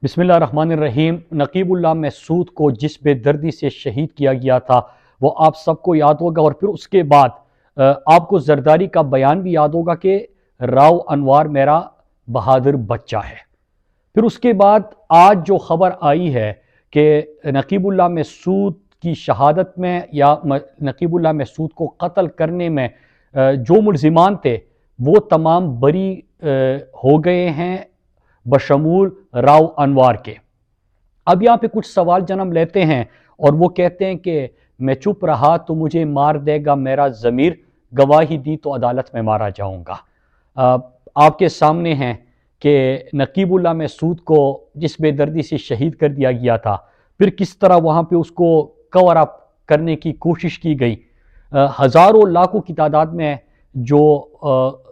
بسم اللہ الرحمن الرحیم۔ نقیب اللہ محسود کو جس بے دردی سے شہید کیا گیا تھا وہ آپ سب کو یاد ہوگا، اور پھر اس کے بعد آپ کو زرداری کا بیان بھی یاد ہوگا کہ راؤ انوار میرا بہادر بچہ ہے۔ پھر اس کے بعد آج جو خبر آئی ہے کہ نقیب اللہ محسود کی شہادت میں یا نقیب اللہ محسود کو قتل کرنے میں جو ملزمان تھے وہ تمام بری ہو گئے ہیں بشمول راؤ انوار کے۔ اب یہاں پہ کچھ سوال جنم لیتے ہیں اور وہ کہتے ہیں کہ میں چپ رہا تو مجھے مار دے گا میرا ضمیر، گواہی دی تو عدالت میں مارا جاؤں گا۔ آپ کے سامنے ہیں کہ نقیب اللہ محسود کو جس بے دردی سے شہید کر دیا گیا تھا، پھر کس طرح وہاں پہ اس کو کور اپ کرنے کی کوشش کی گئی۔ ہزاروں لاکھوں کی تعداد میں جو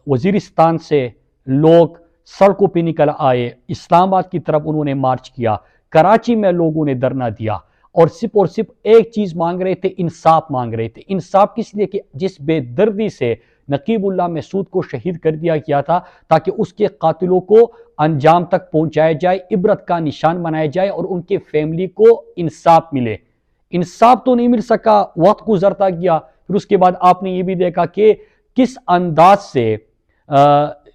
وزیرستان سے لوگ سڑکوں پہ نکل آئے، اسلام آباد کی طرف انہوں نے مارچ کیا، کراچی میں لوگوں نے دھرنا دیا اور صرف ایک چیز مانگ رہے تھے، انصاف مانگ رہے تھے۔ انصاف کس لیے؟ کہ جس بے دردی سے نقیب اللہ محسود کو شہید کر دیا گیا تھا تاکہ اس کے قاتلوں کو انجام تک پہنچایا جائے، عبرت کا نشان بنایا جائے اور ان کے فیملی کو انصاف ملے۔ انصاف تو نہیں مل سکا، وقت گزرتا گیا۔ پھر اس کے بعد آپ نے یہ بھی دیکھا کہ کس انداز سے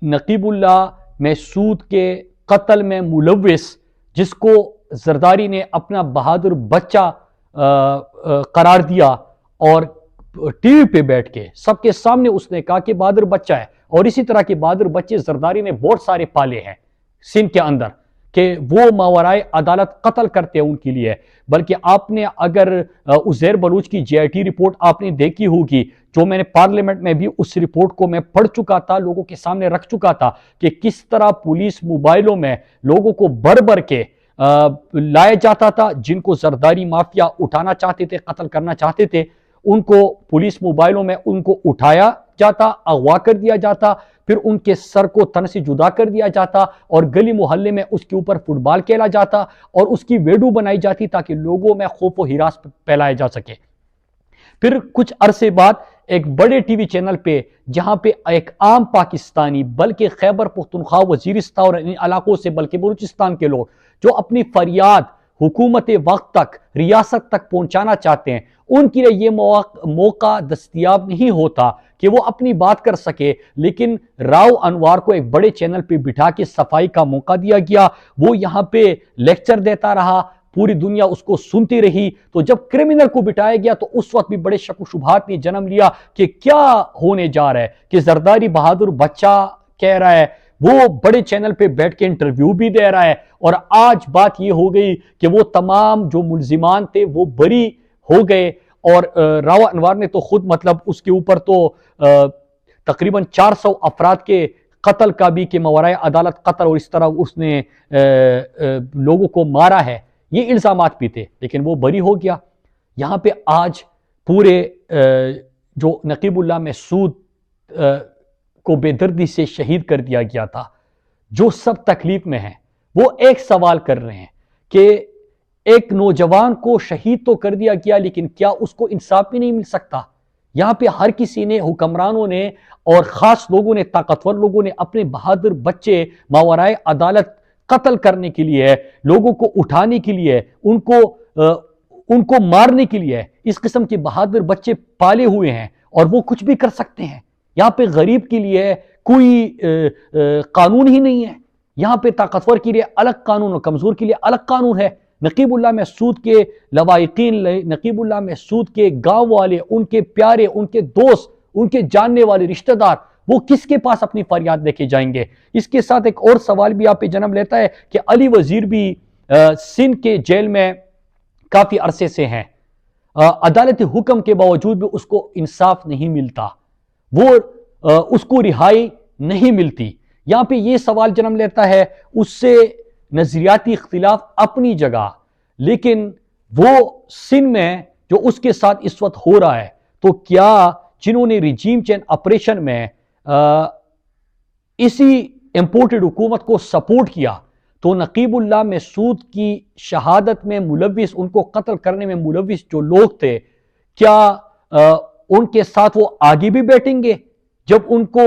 نقیب اللہ محسود کے قتل میں ملوث، جس کو زرداری نے اپنا بہادر بچہ قرار دیا، اور ٹی وی پہ بیٹھ کے سب کے سامنے اس نے کہا کہ بہادر بچہ ہے، اور اسی طرح کے بہادر بچے زرداری نے بہت سارے پالے ہیں سندھ کے اندر کہ وہ ماورائے عدالت قتل کرتے ہیں ان کے لیے۔ بلکہ آپ نے اگر عزیر بلوچ کی جے آئی ٹی رپورٹ آپ نے دیکھی ہوگی، جو میں نے پارلیمنٹ میں بھی اس رپورٹ کو میں پڑھ چکا تھا، لوگوں کے سامنے رکھ چکا تھا کہ کس طرح پولیس موبائلوں میں لوگوں کو بھر کے لایا جاتا تھا، جن کو زرداری مافیا اٹھانا چاہتے تھے، قتل کرنا چاہتے تھے، ان کو پولیس موبائلوں میں ان کو اٹھایا جاتا، اغوا کر دیا جاتا، پھر ان کے سر کو تن سے جدا کر دیا جاتا اور گلی محلے میں اس کے اوپر فٹ بال کھیلا جاتا اور اس کی ویڈیو بنائی جاتی تاکہ لوگوں میں خوف و ہراس پھیلایا جا سکے۔ پھر کچھ عرصے بعد ایک بڑے ٹی وی چینل پہ، جہاں پہ ایک عام پاکستانی، بلکہ خیبر پختونخوا، وزیرستان اور ان علاقوں سے، بلکہ بلوچستان کے لوگ جو اپنی فریاد حکومت وقت تک، ریاست تک پہنچانا چاہتے ہیں، ان کے لیے یہ موقع دستیاب نہیں ہوتا کہ وہ اپنی بات کر سکے، لیکن راؤ انوار کو ایک بڑے چینل پہ بٹھا کے صفائی کا موقع دیا گیا۔ وہ یہاں پہ لیکچر دیتا رہا، پوری دنیا اس کو سنتی رہی۔ تو جب کرمنل کو بٹھایا گیا تو اس وقت بھی بڑے شک و شبہات نے جنم لیا کہ کیا ہونے جا رہا ہے، کہ زرداری بہادر بچہ کہہ رہا ہے، وہ بڑے چینل پہ بیٹھ کے انٹرویو بھی دے رہا ہے، اور آج بات یہ ہو گئی کہ وہ تمام جو ملزمان تھے وہ بری ہو گئے۔ اور راؤ انوار نے تو خود اس کے اوپر تو تقریباً 400 افراد کے قتل کا بھی، کہ ماورائے عدالت قتل اور اس طرح اس نے لوگوں کو مارا ہے، یہ الزامات بھی تھے، لیکن وہ بری ہو گیا۔ یہاں پہ آج پورے جو نقیب اللہ محسود کو بے دردی سے شہید کر دیا گیا تھا، جو سب تکلیف میں ہیں، وہ ایک سوال کر رہے ہیں کہ ایک نوجوان کو شہید تو کر دیا گیا، لیکن کیا اس کو انصاف بھی نہیں مل سکتا؟ یہاں پہ ہر کسی نے، حکمرانوں نے اور خاص لوگوں نے، طاقتور لوگوں نے اپنے بہادر بچے ماورائے عدالت قتل کرنے کے لیے، لوگوں کو اٹھانے کے لیے، ان کو مارنے کے لیے اس قسم کے بہادر بچے پالے ہوئے ہیں، اور وہ کچھ بھی کر سکتے ہیں۔ یہاں پہ غریب کے لیے کوئی قانون ہی نہیں ہے، یہاں پہ طاقتور کے لیے الگ قانون اور کمزور کے لیے الگ قانون ہے۔ نقیب اللہ محسود کے لواحقین، نقیب اللہ محسود کے گاؤں والے، ان کے پیارے، ان کے دوست، ان کے جاننے والے رشتہ دار، وہ کس کے پاس اپنی فریاد لے کے جائیں گے؟ اس کے ساتھ ایک اور سوال بھی آپ پہ جنم لیتا ہے کہ علی وزیر بھی سندھ کے جیل میں کافی عرصے سے ہیں، عدالتی حکم کے باوجود بھی اس کو انصاف نہیں ملتا، وہ اس کو رہائی نہیں ملتی۔ یہاں پہ یہ سوال جنم لیتا ہے، اس سے نظریاتی اختلاف اپنی جگہ، لیکن وہ سندھ میں جو اس کے ساتھ اس وقت ہو رہا ہے، تو کیا جنہوں نے ریجیم چینج آپریشن میں اسی امپورٹڈ حکومت کو سپورٹ کیا، تو نقیب اللہ محسود کی شہادت میں ملوث، ان کو قتل کرنے میں ملوث جو لوگ تھے، کیا ان کے ساتھ وہ آگے بھی بیٹھیں گے جب ان کو